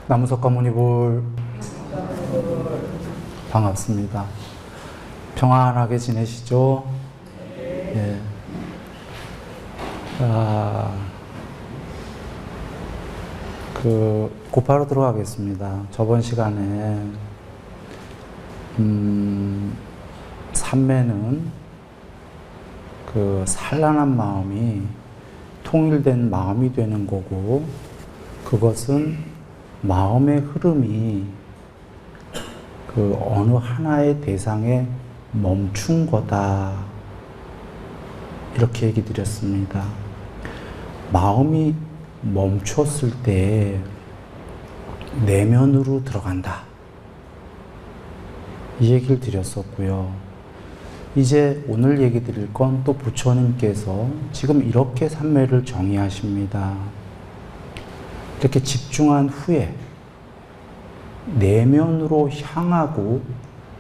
나무석가 무니볼 반갑습니다. 평안하게 지내시죠? 예. 곧바로 들어가겠습니다. 저번 시간에 삼매는 산란한 마음이 통일된 마음이 되는 거고, 그것은 마음의 흐름이 어느 하나의 대상에 멈춘 거다, 이렇게 얘기 드렸습니다. 마음이 멈췄을 때 내면으로 들어간다, 이 얘기를 드렸었고요. 이제 오늘 얘기 드릴 건 또 부처님께서 지금 이렇게 삼매를 정의하십니다. 이렇게 집중한 후에 내면으로 향하고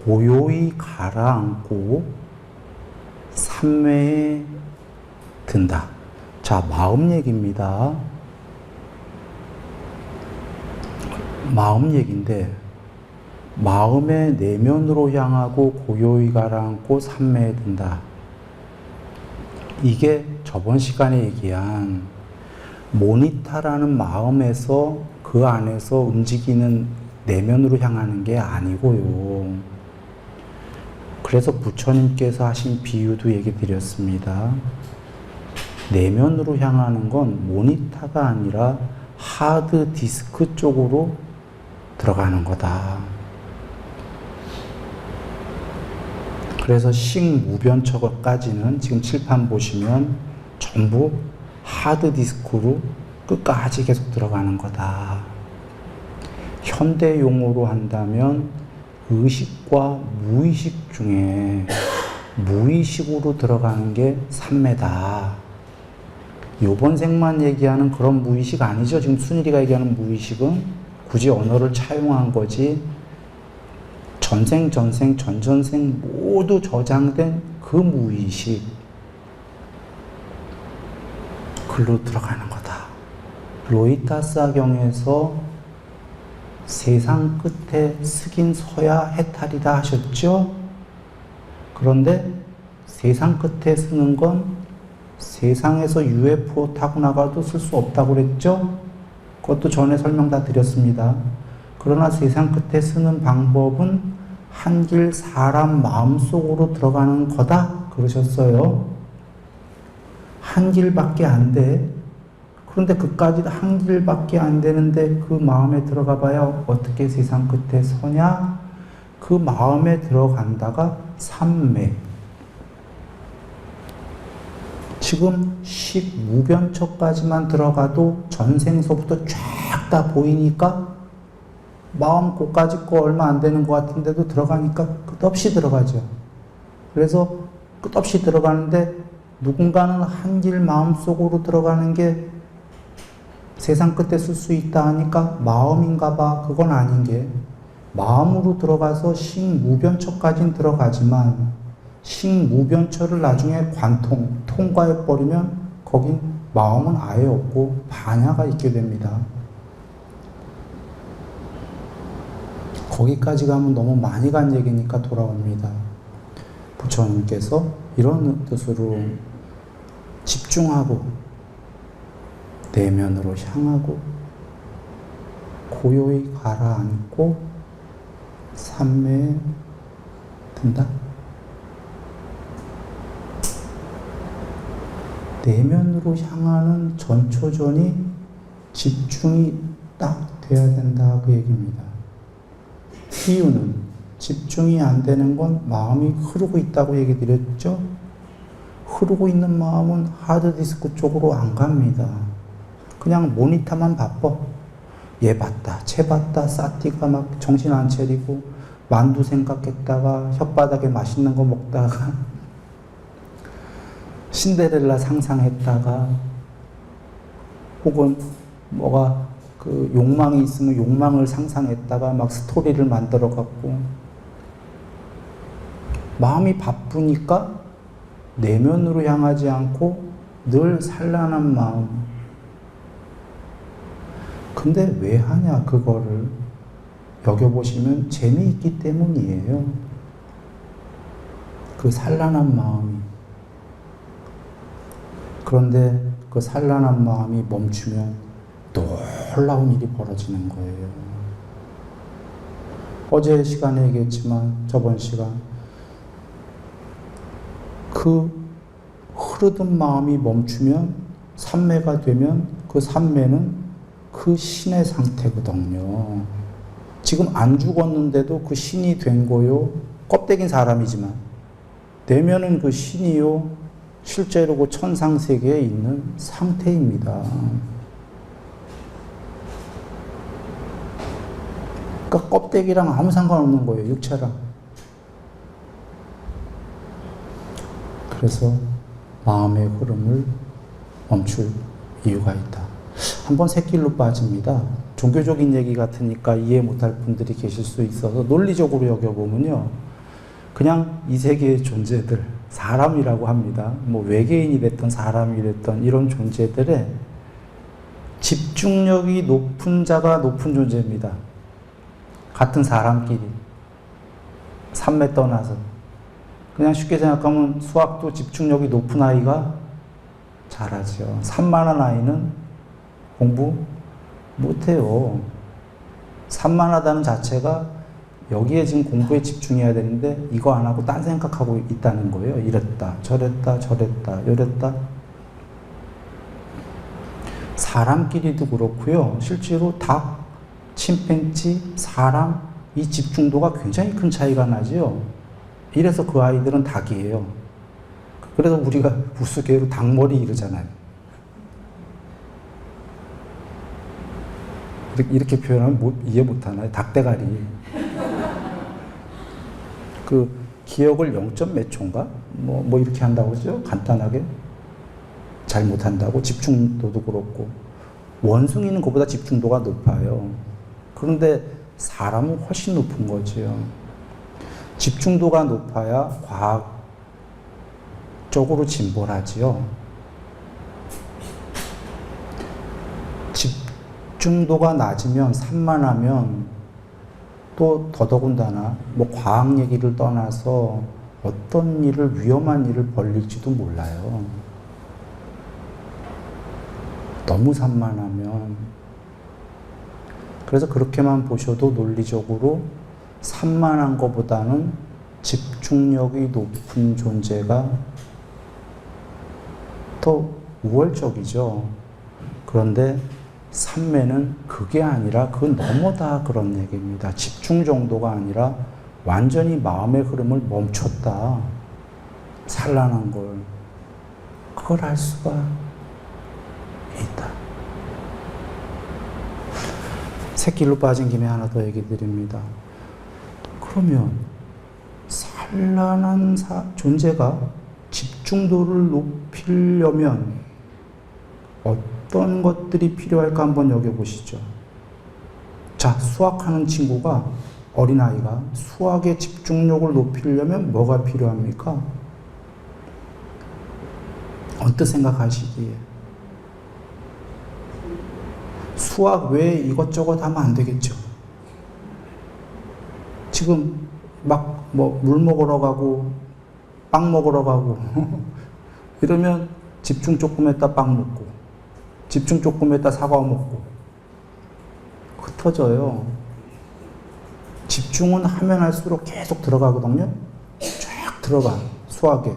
고요히 가라앉고 삼매에 든다. 자, 마음 얘기입니다. 마음 얘기인데, 마음의 내면으로 향하고 고요히 가라앉고 삼매에 든다. 이게 저번 시간에 얘기한 모니타라는 마음에서 그 안에서 움직이는 내면으로 향하는 게 아니고요. 그래서 부처님께서 하신 비유도 얘기 드렸습니다. 내면으로 향하는 건 모니타가 아니라 하드 디스크 쪽으로 들어가는 거다. 그래서 식무변처까지는 지금 칠판 보시면 전부 하드 디스크로 끝까지 계속 들어가는 거다. 현대 용어로 한다면 의식과 무의식 중에 무의식으로 들어가는 게 삼매다. 요번 생만 얘기하는 그런 무의식 아니죠. 지금 순일이가 얘기하는 무의식은 굳이 언어를 차용한 거지, 전생 전전생 모두 저장된 그 무의식, 글로 들어가는 거다. 로이타사경에서 세상 끝에 스긴 서야 해탈이다 하셨죠? 그런데 세상 끝에 쓰는 건 세상에서 UFO 타고 나가도 쓸 수 없다고 그랬죠? 그것도 전에 설명 다 드렸습니다. 그러나 세상 끝에 쓰는 방법은 한길 사람 마음속으로 들어가는 거다 그러셨어요. 한 길밖에 안 돼. 그런데 그까지 한 길밖에 안 되는데 그 마음에 들어가 봐야 어떻게 세상 끝에 서냐? 그 마음에 들어간다가 삼매. 지금 식무변처까지만 들어가도 전생서부터 쫙 다 보이니까 마음 고까지 거 얼마 안 되는 것 같은데도 들어가니까 끝없이 들어가죠. 그래서 끝없이 들어가는데 누군가는 한길 마음속으로 들어가는 게 세상 끝에 쓸 수 있다 하니까 마음인가 봐. 그건 아닌 게, 마음으로 들어가서 식무변처까지는 들어가지만 식무변처를 나중에 통과해버리면 거긴 마음은 아예 없고 반야가 있게 됩니다. 거기까지 가면 너무 많이 간 얘기니까 돌아옵니다. 부처님께서 이런 뜻으로 집중하고 내면으로 향하고 고요히 가라앉고 삼매에 든다. 내면으로 향하는 전초전이 집중이 딱 돼야 된다, 그 얘기입니다. 이유는 집중이 안 되는 건 마음이 흐르고 있다고 얘기 드렸죠? 흐르고 있는 마음은 하드디스크 쪽으로 안 갑니다. 그냥 모니터만 바빠. 얘 봤다, 쟤 봤다, 싸띠가 막 정신 안 차리고 만두 생각했다가 혓바닥에 맛있는 거 먹다가 신데렐라 상상했다가 혹은 뭐가 그 욕망이 있으면 욕망을 상상했다가 막 스토리를 만들어 갖고 마음이 바쁘니까 내면으로 향하지 않고 늘 산란한 마음. 근데 왜 하냐, 그거를. 여겨보시면 재미있기 때문이에요. 그 산란한 마음이. 그런데 그 산란한 마음이 멈추면 놀라운 일이 벌어지는 거예요. 어제 시간에 얘기했지만, 저번 시간. 그 흐르던 마음이 멈추면, 삼매가 되면 그 삼매는 그 신의 상태거든요. 지금 안 죽었는데도 그 신이 된 거요. 껍데기는 사람이지만 내면은 그 신이요. 실제로 그 천상세계에 있는 상태입니다. 그러니까 껍데기랑 아무 상관없는 거예요. 육체랑. 그래서 마음의 흐름을 멈출 이유가 있다. 한번 새길로 빠집니다. 종교적인 얘기 같으니까 이해 못할 분들이 계실 수 있어서 논리적으로 여겨보면요. 그냥 이 세계의 존재들, 사람이라고 합니다. 뭐 외계인이 됐던 사람이 됐던 이런 존재들의 집중력이 높은 자가 높은 존재입니다. 같은 사람끼리. 삼매 떠나서. 그냥 쉽게 생각하면 수학도 집중력이 높은 아이가 잘하죠. 산만한 아이는 공부 못해요. 산만하다는 자체가 여기에 지금 공부에 집중해야 되는데 이거 안 하고 딴 생각하고 있다는 거예요. 이랬다, 저랬다, 저랬다, 이랬다. 사람끼리도 그렇고요. 실제로 닭, 침팬지, 사람 이 집중도가 굉장히 큰 차이가 나죠. 이래서 그 아이들은 닭이에요. 그래서 우리가 우스개로 닭머리 이러잖아요. 이렇게 표현하면 이해 못하나요? 닭대가리. 그 기억을 0점 몇 초인가? 뭐 이렇게 한다고 그러죠? 간단하게. 잘 못한다고. 집중도도 그렇고. 원숭이는 그보다 집중도가 높아요. 그런데 사람은 훨씬 높은 거지요. 집중도가 높아야 과학적으로 진보를 하지요. 집중도가 낮으면 산만하면 또 더더군다나 뭐 과학 얘기를 떠나서 어떤 일을 위험한 일을 벌릴지도 몰라요. 너무 산만하면. 그래서 그렇게만 보셔도 논리적으로 산만한 것보다는 집중력이 높은 존재가 더 우월적이죠. 그런데 삼매는 그게 아니라 그 너머다 그런 얘기입니다. 집중 정도가 아니라 완전히 마음의 흐름을 멈췄다. 산란한 걸. 그걸 알 수가 있다. 새길로 빠진 김에 하나 더 얘기 드립니다. 그러면 산란한 존재가 집중도를 높이려면 어떤 것들이 필요할까 한번 여겨보시죠. 자, 수학하는 친구가, 어린아이가 수학의 집중력을 높이려면 뭐가 필요합니까? 언뜻 생각하시기에. 수학 외에 이것저것 하면 안 되겠죠. 지금 막 뭐 물 먹으러 가고 빵 먹으러 가고 이러면 집중 조금 했다 빵 먹고 집중 조금 했다 사과 먹고 흩어져요. 집중은 하면 할수록 계속 들어가거든요. 쫙 들어가, 수학에.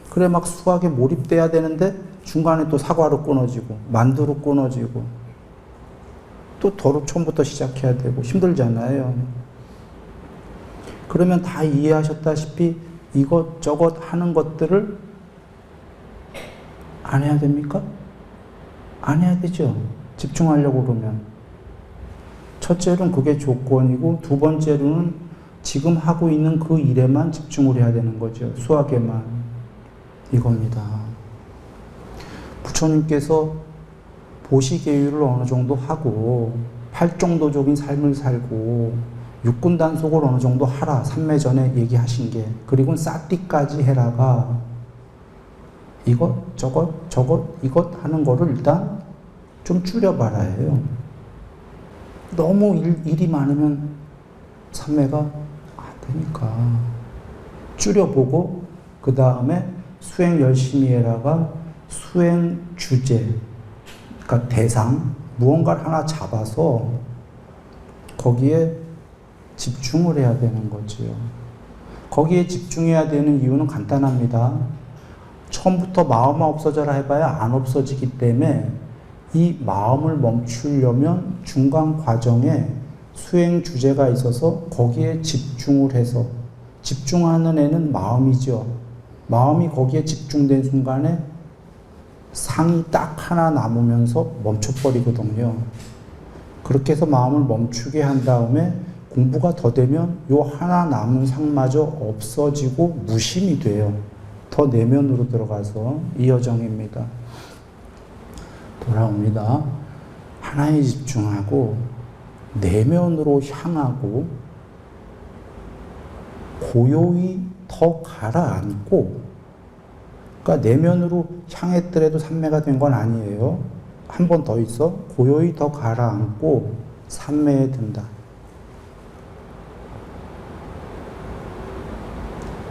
그래 막 수학에 몰입돼야 되는데 중간에 또 사과로 끊어지고 만두로 끊어지고 또 도로 처음부터 시작해야 되고 힘들잖아요. 그러면 다 이해하셨다시피 이것저것 하는 것들을 안 해야 됩니까? 안 해야 되죠. 집중하려고 그러면. 첫째로는 그게 조건이고 두 번째로는 지금 하고 있는 그 일에만 집중을 해야 되는 거죠. 수학에만. 이겁니다. 부처님께서 보시계율을 어느 정도 하고 팔정도적인 삶을 살고 육군 단속을 어느 정도 하라. 삼매 전에 얘기하신 게. 그리고 싸띠까지 해라가 이것, 저것, 이것 하는 거를 일단 좀 줄여봐라 해요. 너무 일이 많으면 삼매가 안 되니까. 줄여보고, 그 다음에 수행 열심히 해라가 수행 주제, 그러니까 대상, 무언가를 하나 잡아서 거기에 집중을 해야 되는 거지요. 거기에 집중해야 되는 이유는 간단합니다. 처음부터 마음만 없어져라 해봐야 안 없어지기 때문에 이 마음을 멈추려면 중간 과정에 수행 주제가 있어서 거기에 집중을 해서, 집중하는 애는 마음이죠. 마음이 거기에 집중된 순간에 상이 딱 하나 남으면서 멈춰버리거든요. 그렇게 해서 마음을 멈추게 한 다음에 공부가 더 되면 요 하나 남은 상마저 없어지고 무심이 돼요. 더 내면으로 들어가서 이 여정입니다. 돌아옵니다. 하나에 집중하고 내면으로 향하고 고요히 더 가라앉고, 그러니까 내면으로 향했더라도 삼매가 된 건 아니에요. 한 번 더 있어. 고요히 더 가라앉고 삼매에 든다.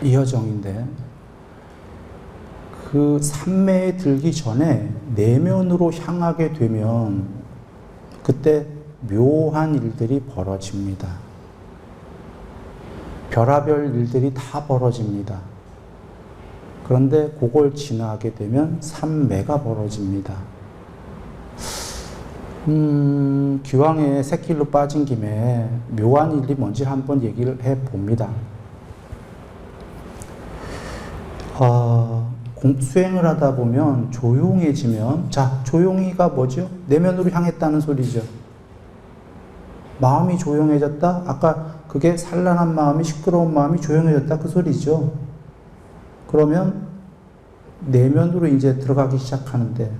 이 여정인데, 그 삼매에 들기 전에 내면으로 향하게 되면 그때 묘한 일들이 벌어집니다. 별하별 일들이 다 벌어집니다. 그런데 그걸 지나게 되면 삼매가 벌어집니다. 기왕에 새길로 빠진 김에 묘한 일이 뭔지 한번 얘기를 해봅니다. 수행을 하다 보면 조용해지면, 자, 조용히가 뭐죠? 내면으로 향했다는 소리죠. 마음이 조용해졌다? 아까 그게 산란한 마음이, 시끄러운 마음이 조용해졌다 그 소리죠. 그러면 내면으로 이제 들어가기 시작하는데,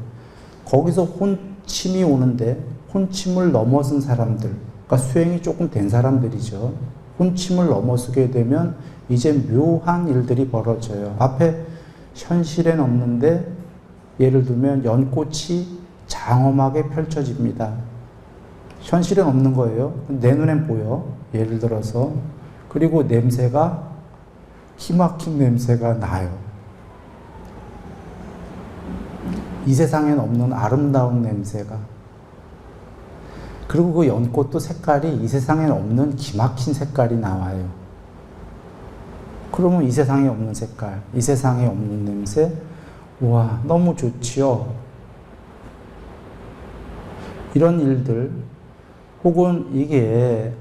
거기서 혼침이 오는데, 혼침을 넘어선 사람들, 그러니까 수행이 조금 된 사람들이죠. 혼침을 넘어서게 되면 이제 묘한 일들이 벌어져요. 앞에 현실엔 없는데, 예를 들면 연꽃이 장엄하게 펼쳐집니다. 현실엔 없는 거예요. 내 눈엔 보여. 예를 들어서. 그리고 냄새가, 기막힌 냄새가 나요. 이 세상엔 없는 아름다운 냄새가. 그리고 그 연꽃도 색깔이 이 세상엔 없는 기막힌 색깔이 나와요. 그러면 이 세상에 없는 색깔, 이 세상에 없는 냄새, 와, 너무 좋지요. 이런 일들, 혹은 이게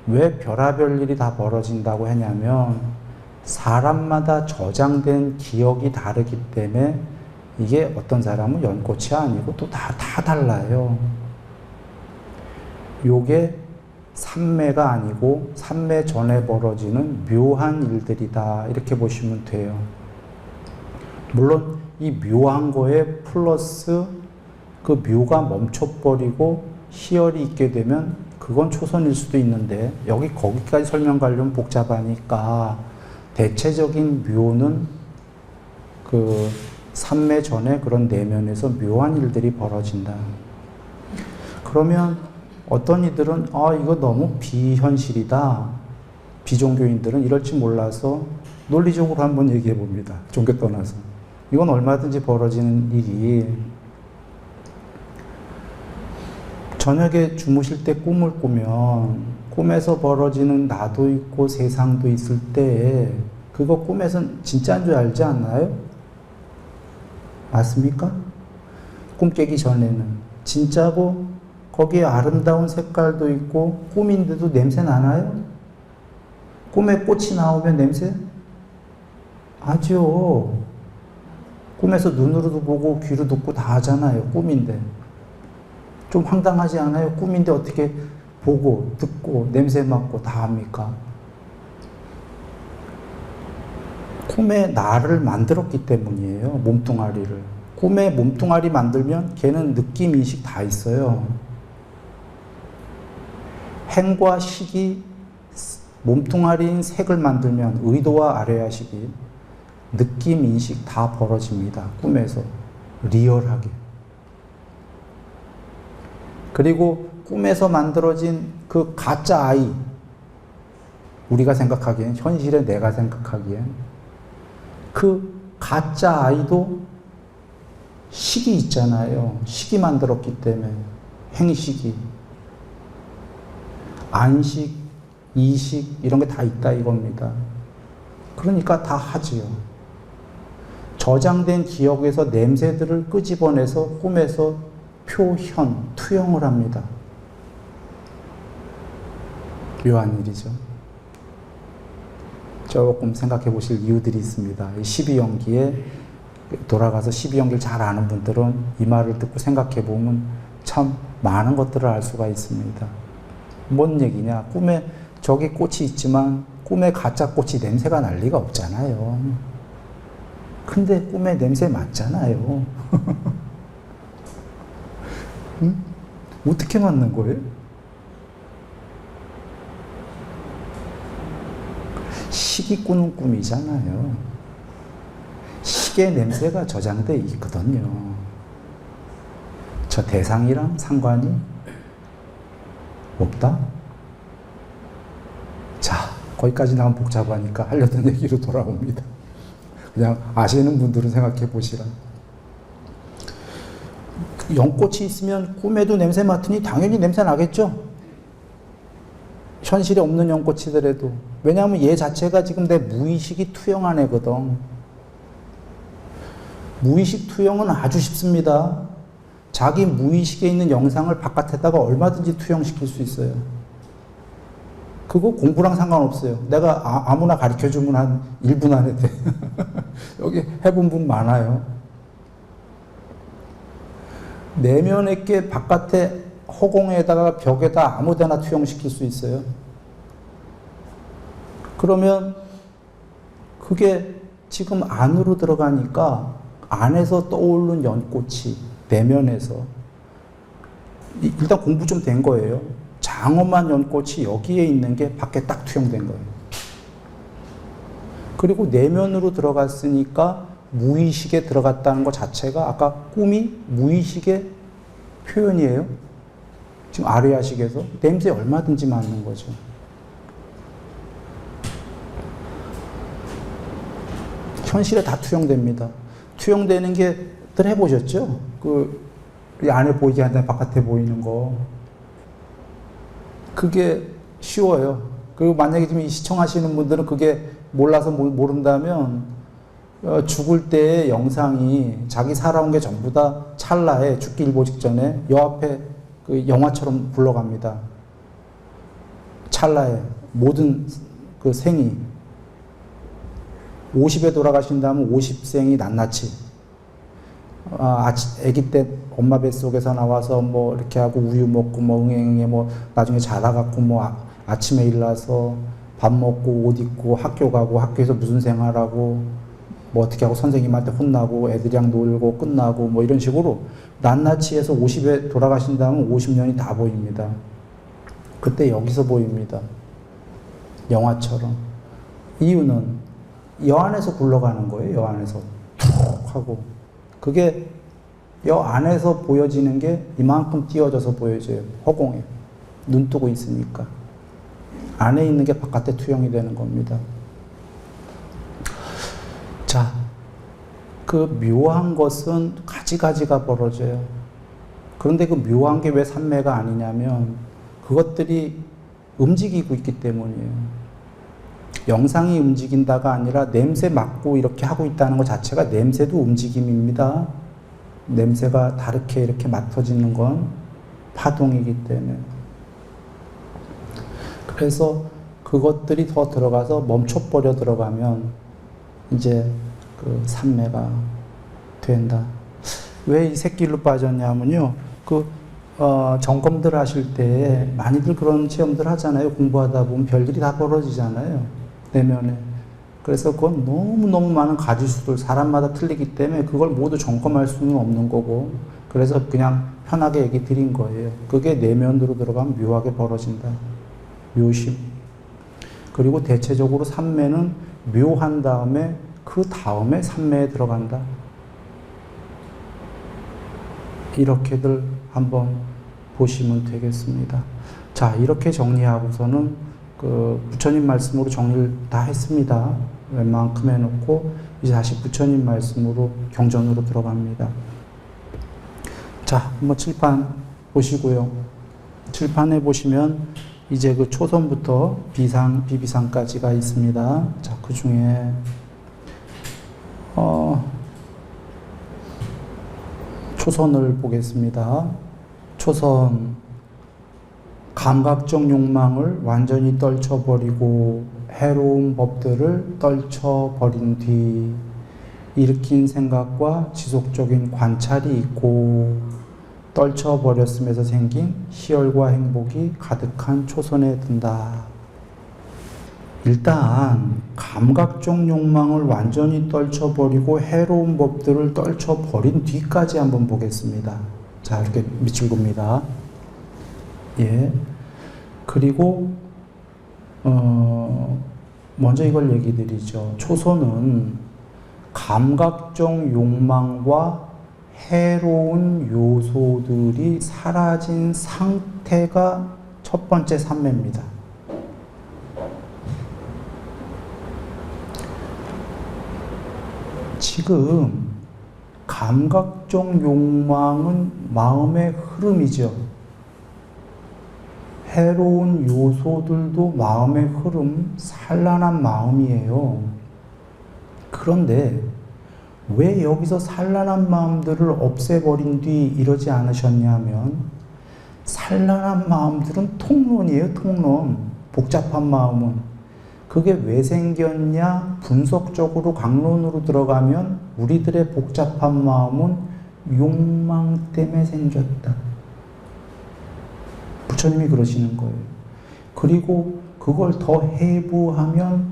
왜 별하별 일이 다 벌어진다고 했냐면, 사람마다 저장된 기억이 다르기 때문에 이게 어떤 사람은 연꽃이 아니고 또 다 달라요. 요게 삼매가 아니고 삼매 전에 벌어지는 묘한 일들이다, 이렇게 보시면 돼요. 물론 이 묘한 거에 플러스 그 묘가 멈춰버리고 희열이 있게 되면 그건 초선일 수도 있는데, 거기까지 설명 가려면 복잡하니까 대체적인 묘는 그 삼매 전에 그런 내면에서 묘한 일들이 벌어진다. 그러면 어떤 이들은 이거 너무 비현실이다. 비종교인들은 이럴지 몰라서 논리적으로 한번 얘기해 봅니다. 종교 떠나서. 이건 얼마든지 벌어지는 일이, 저녁에 주무실 때 꿈을 꾸면 꿈에서 벌어지는 나도 있고 세상도 있을 때 그거 꿈에선 진짜인 줄 알지 않나요? 맞습니까? 꿈 깨기 전에는 진짜고 거기에 아름다운 색깔도 있고 꿈인데도 냄새 나나요? 꿈에 꽃이 나오면 냄새? 하죠. 꿈에서 눈으로도 보고 귀로 듣고 다 하잖아요. 꿈인데. 좀 황당하지 않아요? 꿈인데 어떻게 보고 듣고 냄새 맡고 다 합니까? 꿈에 나를 만들었기 때문이에요. 몸뚱아리를. 꿈에 몸뚱아리 만들면 걔는 느낌, 인식 다 있어요. 행과 식이 몸뚱아리인 색을 만들면, 의도와 아뢰야식이 느낌, 인식 다 벌어집니다. 꿈에서. 리얼하게. 그리고 꿈에서 만들어진 그 가짜 아이, 우리가 생각하기엔, 현실에 내가 생각하기엔 그 가짜 아이도 식이 있잖아요. 식이 만들었기 때문에. 행식이. 안식, 이식 이런 게 다 있다 이겁니다. 그러니까 다 하지요. 저장된 기억에서 냄새들을 끄집어내서 꿈에서 표현, 투영을 합니다. 묘한 일이죠. 조금 생각해 보실 이유들이 있습니다. 12연기에 돌아가서 12연기를 잘 아는 분들은 이 말을 듣고 생각해 보면 참 많은 것들을 알 수가 있습니다. 뭔 얘기냐? 꿈에 저기 꽃이 있지만 꿈에 가짜 꽃이 냄새가 날 리가 없잖아요. 근데 꿈에 냄새 맡잖아요. 응? 어떻게 맡는 거예요? 식이 꾸는 꿈이잖아요. 식의 냄새가 저장돼 있거든요. 저 대상이랑 상관이 없다? 자, 거기까지 나면 복잡하니까 하려던 얘기로 돌아옵니다. 그냥 아시는 분들은 생각해 보시라. 연꽃이 있으면 꿈에도 냄새 맡으니 당연히 냄새 나겠죠? 현실에 없는 연꽃이더라도. 왜냐하면 얘 자체가 지금 내 무의식이 투영한 애거든. 무의식 투영은 아주 쉽습니다. 자기 무의식에 있는 영상을 바깥에다가 얼마든지 투영시킬 수 있어요. 그거 공부랑 상관없어요. 내가 아무나 가르쳐주면 한 1분 안에 돼. 여기 해본 분 많아요. 내면의 게 바깥에 허공에다가 벽에다 아무데나 투영시킬 수 있어요. 그러면 그게 지금 안으로 들어가니까 안에서 떠오르는 연꽃이 내면에서 일단 공부 좀 된 거예요. 장엄한 연꽃이 여기에 있는 게 밖에 딱 투영된 거예요. 그리고 내면으로 들어갔으니까 무의식에 들어갔다는 것 자체가 아까 꿈이 무의식의 표현이에요. 지금 아레아식에서 냄새 얼마든지 맡는 거죠. 현실에 다 투영됩니다. 투영되는 게들 해보셨죠? 이 안에 보이지 않는 바깥에 보이는 거. 그게 쉬워요. 그리고 만약에 지금 시청하시는 분들은 그게 몰라서 모른다면 죽을 때의 영상이 자기 살아온 게 전부 다 찰나에 죽기 일보 직전에 요 앞에 그 영화처럼 굴러갑니다. 찰나에 모든 그 생이 50에 돌아가신다면 50생이 낱낱이 아기 때 엄마 뱃속에서 나와서 뭐 이렇게 하고 우유 먹고 뭐 응애응애 뭐 나중에 자라갖고 뭐 아침에 일어나서 밥 먹고 옷 입고 학교 가고 학교에서 무슨 생활하고 뭐 어떻게 하고 선생님한테 혼나고 애들이랑 놀고 끝나고 뭐 이런 식으로 낱낱이 해서 50에 돌아가신다면 50년이 다 보입니다. 그때 여기서 보입니다. 영화처럼. 이유는 여 안에서 굴러가는 거예요. 여 안에서 툭 하고. 그게 여 안에서 보여지는 게 이만큼 띄어져서 보여져요. 허공에. 눈 뜨고 있으니까. 안에 있는 게 바깥에 투영이 되는 겁니다. 자, 그 묘한 것은 가지가지가 벌어져요. 그런데 그 묘한 게 왜 산매가 아니냐면 그것들이 움직이고 있기 때문이에요. 영상이 움직인다가 아니라 냄새 맡고 이렇게 하고 있다는 것 자체가 냄새도 움직임입니다. 냄새가 다르게 이렇게 맡아지는 건 파동이기 때문에. 그래서 그것들이 더 들어가서 멈춰버려 들어가면 이제 그 산매가 된다. 왜 이 새길로 빠졌냐면요. 점검들 하실 때 많이들 그런 체험들 하잖아요. 공부하다 보면 별일이 다 벌어지잖아요. 내면에. 그래서 그건 너무너무 많은 가지수들, 사람마다 틀리기 때문에 그걸 모두 점검할 수는 없는 거고, 그래서 그냥 편하게 얘기 드린 거예요. 그게 내면으로 들어가면 묘하게 벌어진다. 묘심. 그리고 대체적으로 산매는 묘한 다음에 그 다음에 삼매에 들어간다. 이렇게들 한번 보시면 되겠습니다. 자, 이렇게 정리하고서는 그 부처님 말씀으로 정리를 다 했습니다. 웬만큼 해놓고 이제 다시 부처님 말씀으로 경전으로 들어갑니다. 자, 한번 칠판 보시고요. 칠판에 보시면 이제 그 초선부터 비상, 비비상까지가 있습니다. 자, 그 중에 초선을 보겠습니다. 초선, 감각적 욕망을 완전히 떨쳐버리고 해로운 법들을 떨쳐버린 뒤 일으킨 생각과 지속적인 관찰이 있고 떨쳐버렸음에서 생긴 희열과 행복이 가득한 초선에 든다. 일단 감각적 욕망을 완전히 떨쳐버리고 해로운 법들을 떨쳐버린 뒤까지 한번 보겠습니다. 자, 이렇게 밑줄 봅니다. 예. 그리고 먼저 이걸 얘기 드리죠. 초선은 감각적 욕망과 해로운 요소들이 사라진 상태가 첫 번째 삼매입니다. 지금 감각적 욕망은 마음의 흐름이죠. 해로운 요소들도 마음의 흐름, 산란한 마음이에요. 그런데 왜 여기서 산란한 마음들을 없애버린 뒤 이러지 않으셨냐면 산란한 마음들은 통론이에요. 통론. 복잡한 마음은. 그게 왜 생겼냐? 분석적으로 강론으로 들어가면 우리들의 복잡한 마음은 욕망 때문에 생겼다. 부처님이 그러시는 거예요. 그리고 그걸 더 해부하면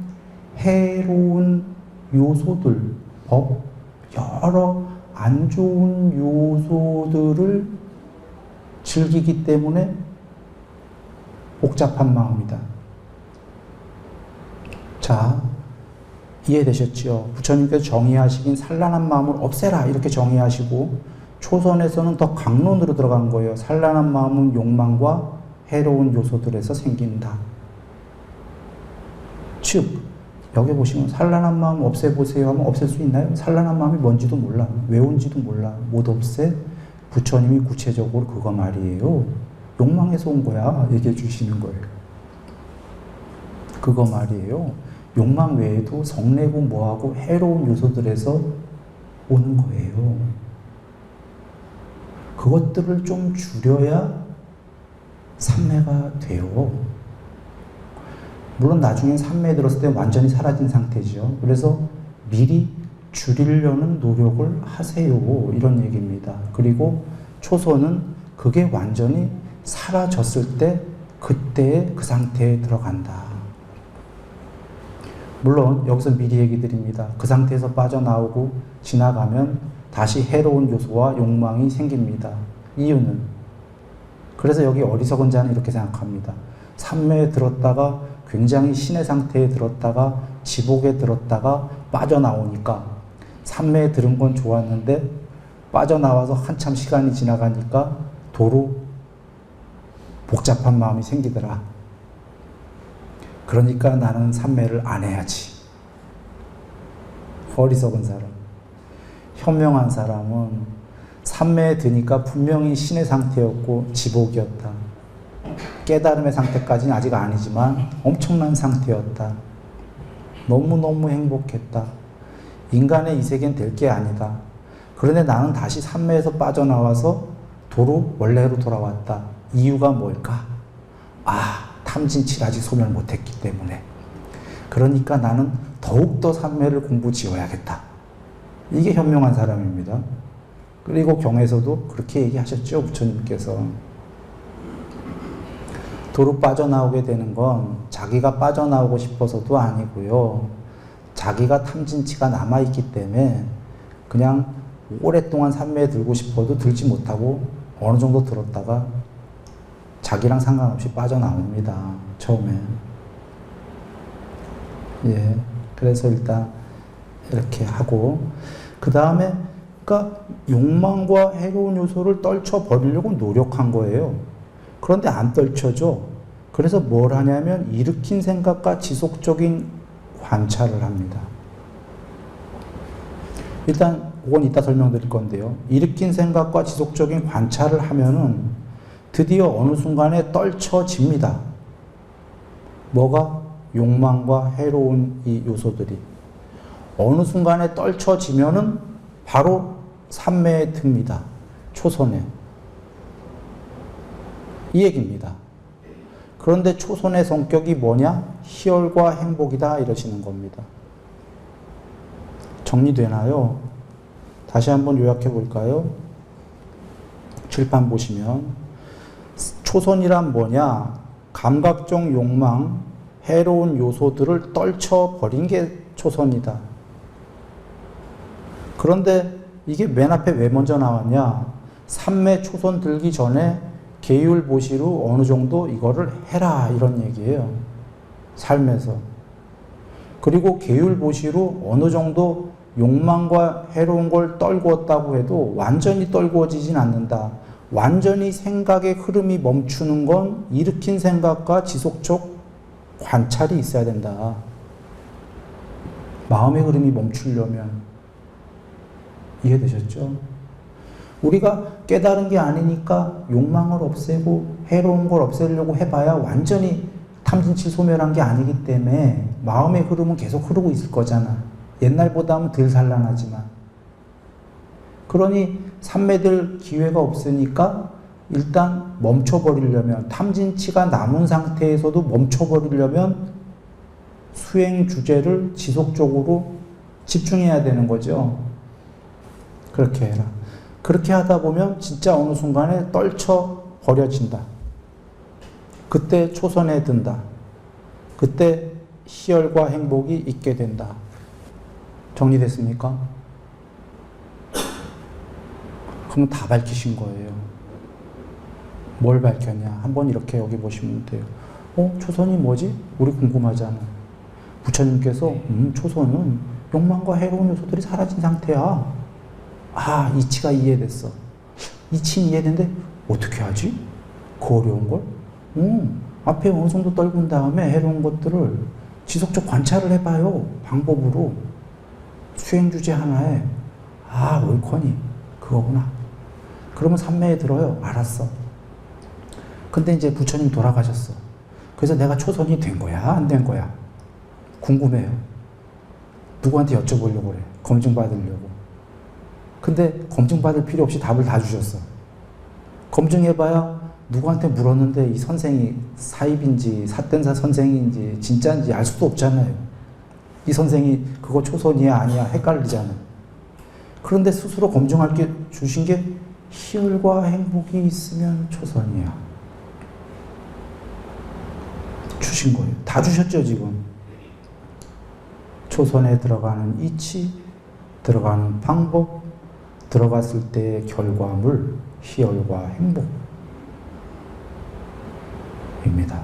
해로운 요소들, 법, 여러 안 좋은 요소들을 즐기기 때문에 복잡한 마음이다. 자, 이해되셨죠? 부처님께서 정의하시긴 산란한 마음을 없애라 이렇게 정의하시고 초선에서는 더 강론으로 들어간 거예요. 산란한 마음은 욕망과 해로운 요소들에서 생긴다. 즉 여기 보시면 산란한 마음 없애보세요 하면 없앨 수 있나요? 산란한 마음이 뭔지도 몰라. 왜 온지도 몰라. 못 없애? 부처님이 구체적으로 그거 말이에요. 욕망에서 온 거야. 얘기해 주시는 거예요. 그거 말이에요. 욕망 외에도 성내고 뭐하고 해로운 요소들에서 오는 거예요. 그것들을 좀 줄여야 삼매가 돼요. 물론 나중에 삼매에 들었을 때 완전히 사라진 상태죠. 그래서 미리 줄이려는 노력을 하세요. 이런 얘기입니다. 그리고 초선은 그게 완전히 사라졌을 때 그때의 그 상태에 들어간다. 물론 여기서 미리 얘기 드립니다. 그 상태에서 빠져나오고 지나가면 다시 해로운 요소와 욕망이 생깁니다. 이유는 그래서 여기 어리석은 자는 이렇게 생각합니다. 삼매에 들었다가 굉장히 신의 상태에 들었다가 지복에 들었다가 빠져나오니까 삼매에 들은 건 좋았는데 빠져나와서 한참 시간이 지나가니까 도로 복잡한 마음이 생기더라. 그러니까 나는 삼매를 안 해야지. 어리석은 사람. 현명한 사람은 삼매에 드니까 분명히 신의 상태였고 지복이었다. 깨달음의 상태까지는 아직 아니지만 엄청난 상태였다. 너무너무 행복했다. 인간의 이 세계는 될 게 아니다. 그런데 나는 다시 삼매에서 빠져나와서 도로 원래로 돌아왔다. 이유가 뭘까? 탐진치를 아직 소멸 못했기 때문에. 그러니까 나는 더욱더 삼매를 공부 지어야겠다. 이게 현명한 사람입니다. 그리고 경에서도 그렇게 얘기하셨죠. 부처님께서. 도로 빠져나오게 되는 건 자기가 빠져나오고 싶어서도 아니고요. 자기가 탐진치가 남아있기 때문에 그냥 오랫동안 삼매에 들고 싶어도 들지 못하고 어느 정도 들었다가 자기랑 상관없이 빠져나옵니다. 처음에. 예. 그래서 일단 이렇게 하고, 그 다음에 그러니까 욕망과 해로운 요소를 떨쳐버리려고 노력한 거예요. 그런데 안 떨쳐져. 그래서 뭘 하냐면 일으킨 생각과 지속적인 관찰을 합니다. 일단 그건 이따 설명드릴 건데요. 일으킨 생각과 지속적인 관찰을 하면은 드디어 어느 순간에 떨쳐집니다. 뭐가? 욕망과 해로운 이 요소들이. 어느 순간에 떨쳐지면은 바로 삼매에 듭니다. 초선에. 이 얘기입니다. 그런데 초선의 성격이 뭐냐? 희열과 행복이다 이러시는 겁니다. 정리되나요? 다시 한번 요약해 볼까요? 칠판 보시면 초선이란 뭐냐? 감각적 욕망, 해로운 요소들을 떨쳐버린 게 초선이다. 그런데 이게 맨 앞에 왜 먼저 나왔냐? 삼매 초선 들기 전에 계율보시로 어느 정도 이거를 해라 이런 얘기예요. 삶에서. 그리고 계율보시로 어느 정도 욕망과 해로운 걸 떨구었다고 해도 완전히 떨구어지진 않는다. 완전히 생각의 흐름이 멈추는 건 일으킨 생각과 지속적 관찰이 있어야 된다. 마음의 흐름이 멈추려면. 이해되셨죠? 우리가 깨달은 게 아니니까 욕망을 없애고 해로운 걸 없애려고 해봐야 완전히 탐진치 소멸한 게 아니기 때문에 마음의 흐름은 계속 흐르고 있을 거잖아. 옛날보다는 덜 산란하지만. 그러니 삼매들 기회가 없으니까 일단 멈춰버리려면, 탐진치가 남은 상태에서도 멈춰버리려면 수행 주제를 지속적으로 집중해야 되는 거죠. 그렇게 해라. 그렇게 하다 보면 진짜 어느 순간에 떨쳐 버려진다. 그때 초선에 든다. 그때 희열과 행복이 있게 된다. 정리됐습니까? 그럼 다 밝히신 거예요. 뭘 밝혔냐? 한번 이렇게 여기 보시면 돼요. 초선이 뭐지? 우리 궁금하잖아. 부처님께서 초선은 욕망과 해로운 요소들이 사라진 상태야. 아, 이치가 이해됐어. 이치는 이해됐는데 어떻게 하지? 그 어려운 걸? 앞에 어느 정도 떨군 다음에 해로운 것들을 지속적 관찰을 해봐요. 방법으로. 수행 주제 하나에 옳거니 그거구나. 그러면 삼매에 들어요. 알았어. 근데 이제 부처님 돌아가셨어. 그래서 내가 초선이 된 거야? 안 된 거야? 궁금해요. 누구한테 여쭤보려고 그래. 검증받으려고. 근데 검증받을 필요 없이 답을 다 주셨어. 검증해봐야 누구한테 물었는데 이 선생이 사입인지 사된사 선생인지 진짜인지 알 수도 없잖아요. 이 선생이 그거 초선이야 아니야 헷갈리잖아요. 그런데 스스로 검증할 게 주신 게 희열과 행복이 있으면 초선이야. 주신 거예요. 다 주셨죠 지금. 초선에 들어가는 이치, 들어가는 방법, 들어갔을 때의 결과물, 희열과 행복입니다.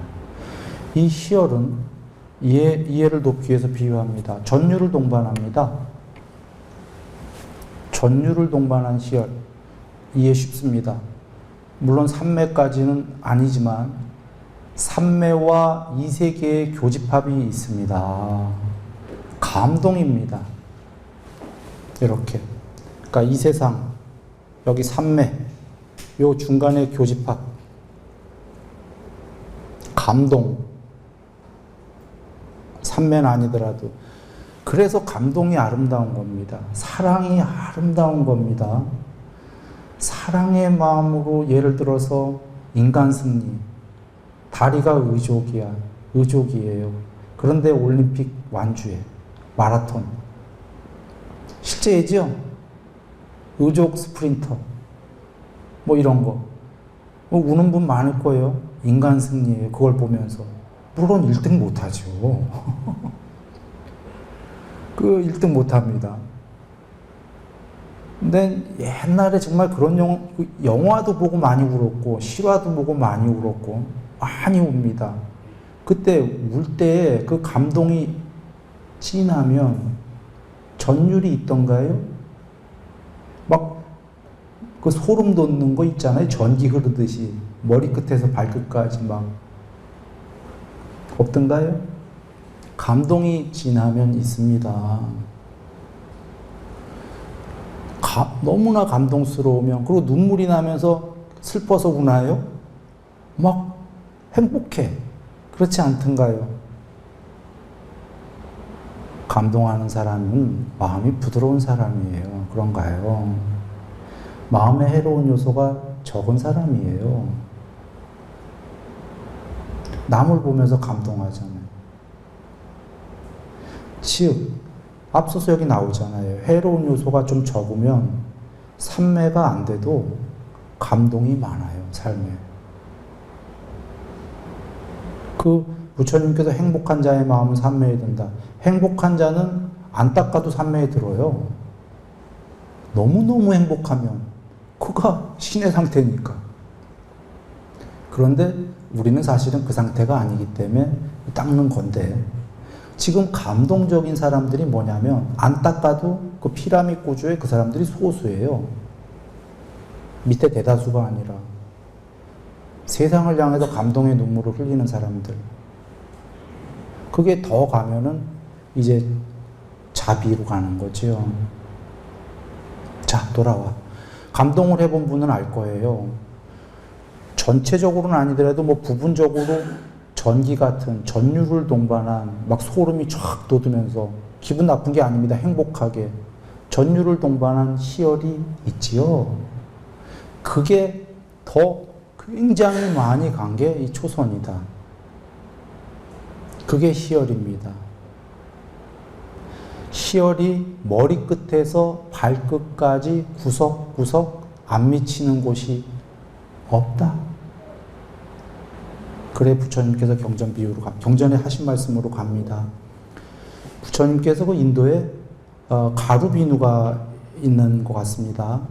이 희열은 이해를 돕기 위해서 비유합니다. 전류를 동반합니다. 전류를 동반한 희열. 이해 쉽습니다. 물론 삼매까지는 아니지만 삼매와 이 세계의 교집합이 있습니다. 감동입니다. 이렇게. 그러니까 이 세상, 여기 삼매, 요 중간에 교집합, 감동, 삼매는 아니더라도. 그래서 감동이 아름다운 겁니다. 사랑이 아름다운 겁니다. 사랑의 마음으로 예를 들어서 인간 승리, 다리가 의족이에요. 그런데 올림픽 완주해, 마라톤. 실제이죠? 의족 스프린터. 뭐 이런 거. 우는 분 많을 거예요. 인간 승리예요. 그걸 보면서. 물론 1등 못하죠. 그 1등 못합니다. 근데 옛날에 정말 그런 영화도 보고 많이 울었고 실화도 보고 많이 울었고 많이 웁니다. 그때 울 때 그 감동이 진하면 전율이 있던가요? 막 그 소름 돋는 거 있잖아요. 전기 흐르듯이 머리끝에서 발끝까지 막 없던가요? 감동이 지나면 있습니다. 너무나 감동스러우면, 그리고 눈물이 나면서 슬퍼서 우나요? 막 행복해. 그렇지 않던가요? 감동하는 사람은 마음이 부드러운 사람이에요. 그런가요? 마음에 해로운 요소가 적은 사람이에요. 남을 보면서 감동하잖아요. 즉, 앞서서 여기 나오잖아요. 해로운 요소가 좀 적으면 삼매가 안 돼도 감동이 많아요, 삶에. 그 부처님께서 행복한 자의 마음은 삼매에 든다. 행복한 자는 안 닦아도 삼매에 들어요. 너무너무 행복하면 그가 신의 상태니까. 그런데 우리는 사실은 그 상태가 아니기 때문에 닦는 건데, 지금 감동적인 사람들이 뭐냐면 안 닦아도 그 피라미드 구조에 그 사람들이 소수예요. 밑에 대다수가 아니라 세상을 향해서 감동의 눈물을 흘리는 사람들. 그게 더 가면은 이제 자비로 가는 거죠. 자, 돌아와. 감동을 해본 분은 알 거예요. 전체적으로는 아니더라도 뭐 부분적으로 전기 같은 전율을 동반한 막 소름이 쫙 돋으면서 기분 나쁜 게 아닙니다. 행복하게 전율을 동반한 희열이 있지요. 그게 더 굉장히 많이 간 게 이 초선이다. 그게 희열입니다. 희열이 머리끝에서 발끝까지 구석구석 안 미치는 곳이 없다. 그래 부처님께서 경전 비유로 경전에 하신 말씀으로 갑니다. 부처님께서 그 인도에 가루 비누가 있는 것 같습니다.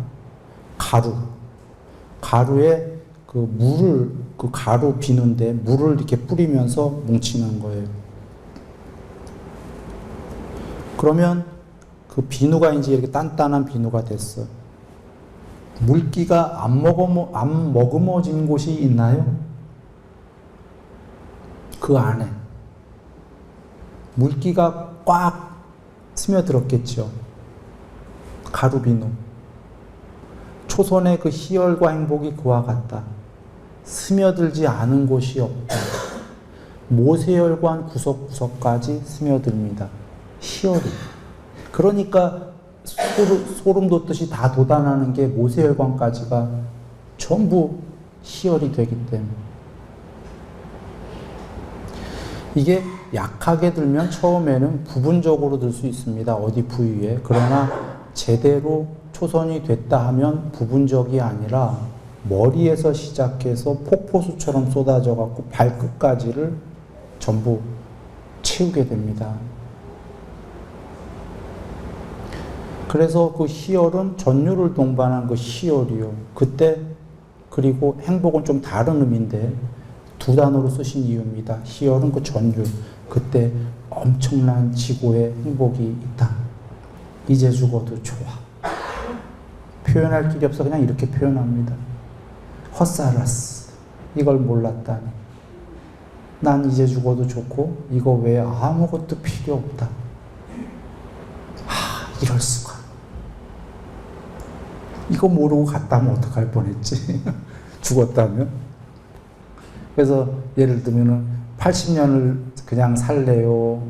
가루에 그 물을, 그 가루 비누인데 물을 이렇게 뿌리면서 뭉치는 거예요. 그러면 그 비누가 이제 이렇게 단단한 비누가 됐어. 물기가 안 머금어진 곳이 있나요? 그 안에 물기가 꽉 스며들었겠죠. 가루 비누. 초선의 그 희열과 행복이 그와 같다. 스며들지 않은 곳이 없다. 모세혈관 구석구석까지 스며듭니다. 희열이. 그러니까 소름 돋듯이 다 돋아나는 게 모세혈관까지가 전부 희열이 되기 때문에. 이게 약하게 들면 처음에는 부분적으로 들 수 있습니다. 어디 부위에. 그러나 제대로 초선이 됐다 하면 부분적이 아니라 머리에서 시작해서 폭포수처럼 쏟아져 갖고 발끝까지를 전부 채우게 됩니다. 그래서 그 희열은 전율을 동반한 그 희열이요. 그때, 그리고 행복은 좀 다른 의미인데 두 단어로 쓰신 이유입니다. 희열은 그 전율. 그때 엄청난 지고의 행복이 있다. 이제 죽어도 좋아. 표현할 길이 없어 그냥 이렇게 표현합니다. 헛살았어. 이걸 몰랐다니. 난 이제 죽어도 좋고 이거 외에 아무것도 필요 없다. 이럴 수가. 이거 모르고 갔다면 어떡할 뻔했지. 죽었다면. 그래서 예를 들면은 80년을 그냥 살래요.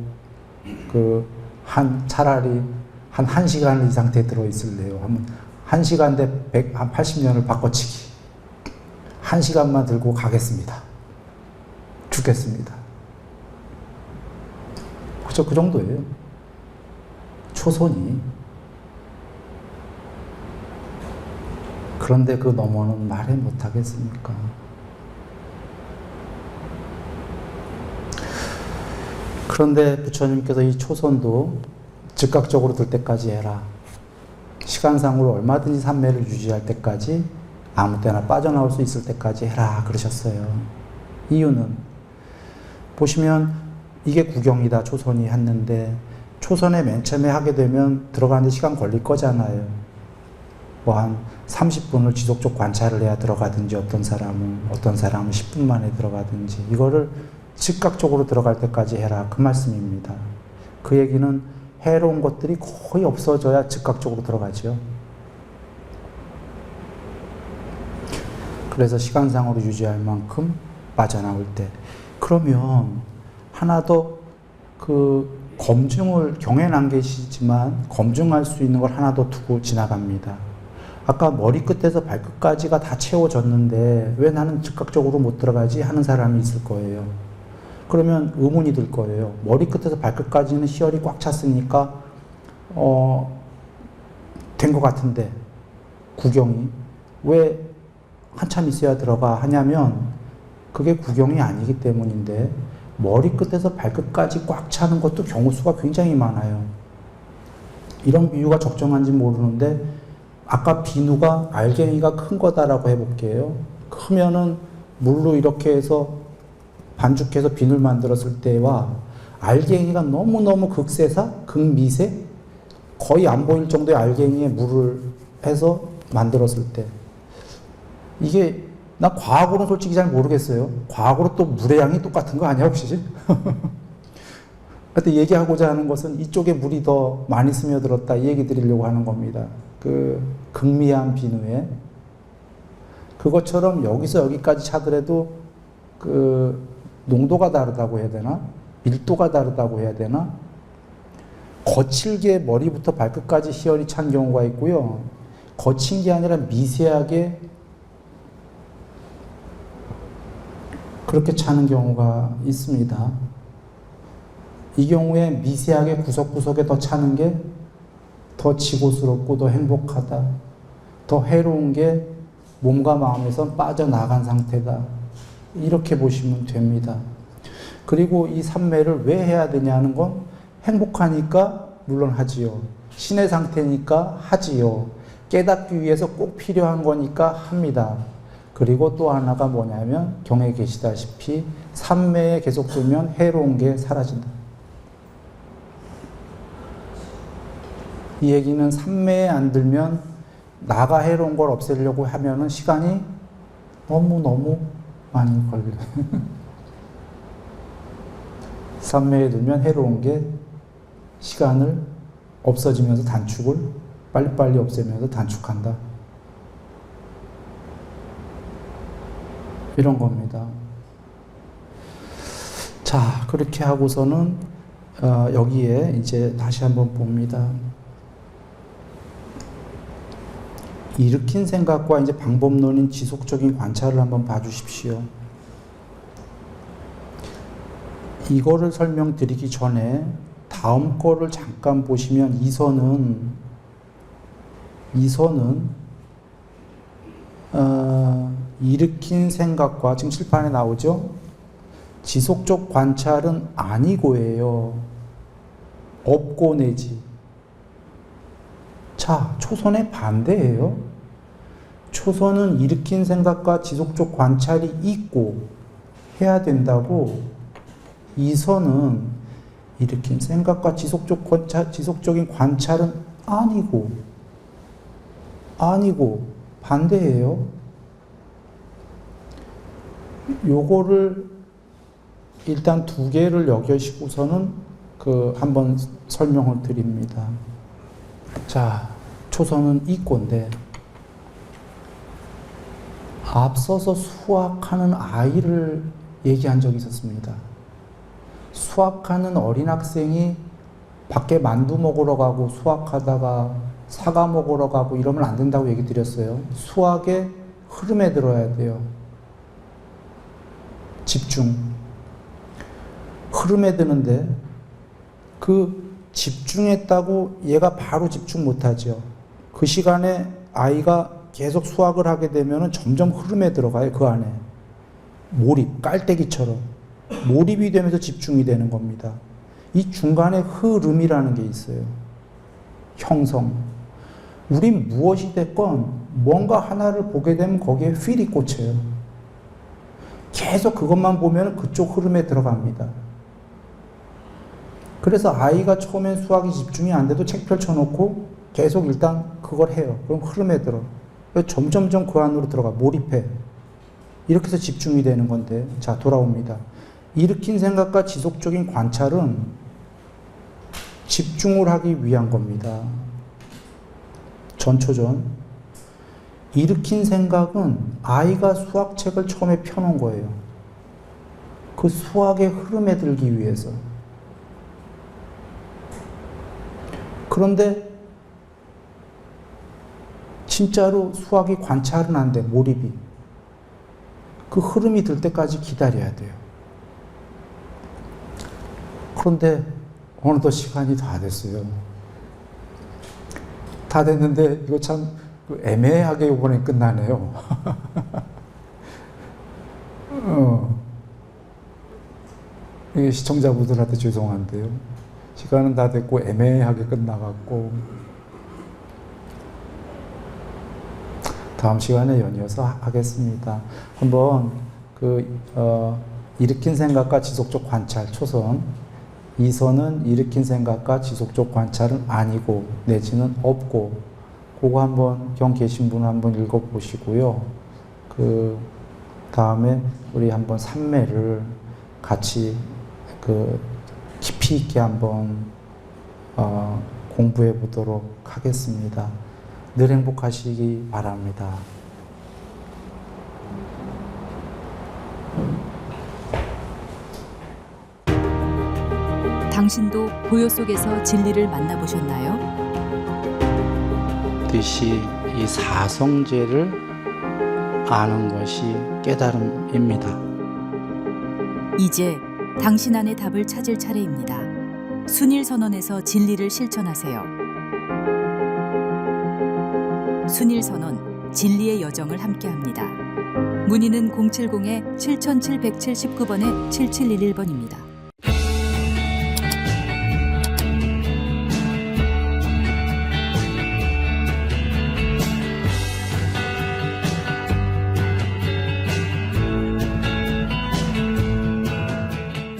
차라리 한 1시간 이 상태에 들어있을래요. 하면 1시간 대 한 80년을 바꿔치기. 1시간만 들고 가겠습니다. 죽겠습니다. 그죠? 그 정도예요. 초선이. 그런데 그 너머는 말해 못하겠습니까? 그런데 부처님께서 이 초선도 즉각적으로 들 때까지 해라. 시간상으로 얼마든지 삼매를 유지할 때까지, 아무 때나 빠져나올 수 있을 때까지 해라 그러셨어요. 이유는 보시면 이게 구경이다 초선이 했는데 초선에 맨 처음에 하게 되면 들어가는데 시간 걸릴 거잖아요. 뭐 한 30분을 지속적 관찰을 해야 들어가든지 어떤 사람은 10분 만에 들어가든지 이거를 즉각적으로 들어갈 때까지 해라 그 말씀입니다. 그 얘기는 해로운 것들이 거의 없어져야 즉각적으로 들어가죠. 그래서 시간상으로 유지할 만큼 빠져나올 때 그러면 하나 더 그 검증을 경에는 안 계시지만 검증할 수 있는 걸 하나 더 두고 지나갑니다. 아까 머리끝에서 발끝까지가 다 채워졌는데 왜 나는 즉각적으로 못 들어가지 하는 사람이 있을 거예요. 그러면 의문이 들 거예요. 머리끝에서 발끝까지는 시열이 꽉 찼으니까 된 것 같은데 구경이 왜 한참 있어야 들어가 하냐면 그게 구경이 아니기 때문인데 머리끝에서 발끝까지 꽉 차는 것도 경우 수가 굉장히 많아요. 이런 비유가 적정한지 모르는데 아까 비누가 알갱이가 큰 거다라고 해볼게요. 크면은 물로 이렇게 해서 반죽해서 비누를 만들었을 때와 알갱이가 너무너무 극세사, 극미세, 거의 안 보일 정도의 알갱이에 물을 해서 만들었을 때 이게 나 과학으로는 솔직히 잘 모르겠어요. 과학으로 또 물의 양이 똑같은 거 아니야 혹시? 하여튼 얘기하고자 하는 것은 이쪽에 물이 더 많이 스며들었다 이 얘기 드리려고 하는 겁니다. 그 극미한 비누에 그것처럼 여기서 여기까지 차더라도 그 농도가 다르다고 해야 되나? 밀도가 다르다고 해야 되나? 거칠게 머리부터 발끝까지 희열이 찬 경우가 있고요. 거친 게 아니라 미세하게 그렇게 차는 경우가 있습니다. 이 경우에 미세하게 구석구석에 더 차는 게 더 지고스럽고 더 행복하다. 더 해로운 게 몸과 마음에서 빠져나간 상태다. 이렇게 보시면 됩니다. 그리고 이 삼매를 왜 해야 되냐는 건 행복하니까 물론 하지요. 신의 상태니까 하지요. 깨닫기 위해서 꼭 필요한 거니까 합니다. 그리고 또 하나가 뭐냐면 경에 계시다시피 삼매에 계속 두면 해로운 게 사라진다. 이 얘기는 삼매에 안 들면 나가 해로운 걸 없애려고 하면은 시간이 너무너무 많이 걸려요. 삼매에 들면 해로운 게 시간을 없어지면서 단축을 빨리빨리 없애면서 단축한다. 이런 겁니다. 자, 그렇게 하고서는 여기에 이제 다시 한번 봅니다. 일으킨 생각과 이제 방법론인 지속적인 관찰을 한번 봐주십시오. 이거를 설명드리기 전에 다음 거를 잠깐 보시면 이 선은 일으킨 생각과 지금 칠판에 나오죠? 지속적 관찰은 아니고예요. 없고 내지. 자, 초선의 반대예요. 초선은 일으킨 생각과 지속적 관찰이 있고 해야 된다고, 이 선은 일으킨 생각과 지속적인 관찰은 아니고 반대예요. 요거를 일단 두 개를 여겨시고서는 한번 설명을 드립니다. 자, 초선은 이꼬인데 앞서서 수학하는 아이를 얘기한 적이 있었습니다. 수학하는 어린 학생이 밖에 만두 먹으러 가고 수학하다가 사과 먹으러 가고 이러면 안 된다고 얘기 드렸어요. 수학의 흐름에 들어야 돼요. 집중. 흐름에 드는데 그 집중했다고 얘가 바로 집중 못하죠. 그 시간에 아이가 계속 수학을 하게 되면 점점 흐름에 들어가요. 그 안에 몰입, 깔때기처럼 몰입이 되면서 집중이 되는 겁니다. 이 중간에 흐름이라는 게 있어요. 형성. 우린 무엇이 됐건 뭔가 하나를 보게 되면 거기에 필이 꽂혀요. 계속 그것만 보면 그쪽 흐름에 들어갑니다. 그래서 아이가 처음엔 수학에 집중이 안 돼도 책 펼쳐놓고 계속 일단 그걸 해요. 그럼 흐름에 들어. 점점점 그 안으로 들어가. 몰입해. 이렇게 해서 집중이 되는 건데, 자, 돌아옵니다. 일으킨 생각과 지속적인 관찰은 집중을 하기 위한 겁니다. 전초전. 일으킨 생각은 아이가 수학책을 처음에 펴놓은 거예요. 그 수학의 흐름에 들기 위해서. 그런데 진짜로 수학이 관찰은 안 돼, 몰입이. 그 흐름이 들 때까지 기다려야 돼요. 그런데 어느덧 시간이 다 됐어요. 다 됐는데 이거 참 애매하게 이번에 끝나네요. 이게 시청자분들한테 죄송한데요. 시간은 다 됐고 애매하게 끝나갔고 다음 시간에 연이어서 하겠습니다. 한번 일으킨 생각과 지속적 관찰 초선 2선은 일으킨 생각과 지속적 관찰은 아니고 내지는 없고 그거 한번 경 계신 분은 한번 읽어보시고요. 그 다음에 우리 한번 삼매를 같이 깊이 있게 한번 공부해 보도록 하겠습니다. 늘 행복하시기 바랍니다. 당신도 고요 속에서 진리를 만나보셨나요? 뜻이 이 사성제를 아는 것이 깨달음입니다. 이제 당신 안의 답을 찾을 차례입니다. 순일선언에서 진리를 실천하세요. 순일선언, 진리의 여정을 함께합니다. 문의는 070-7779번에 7711번입니다.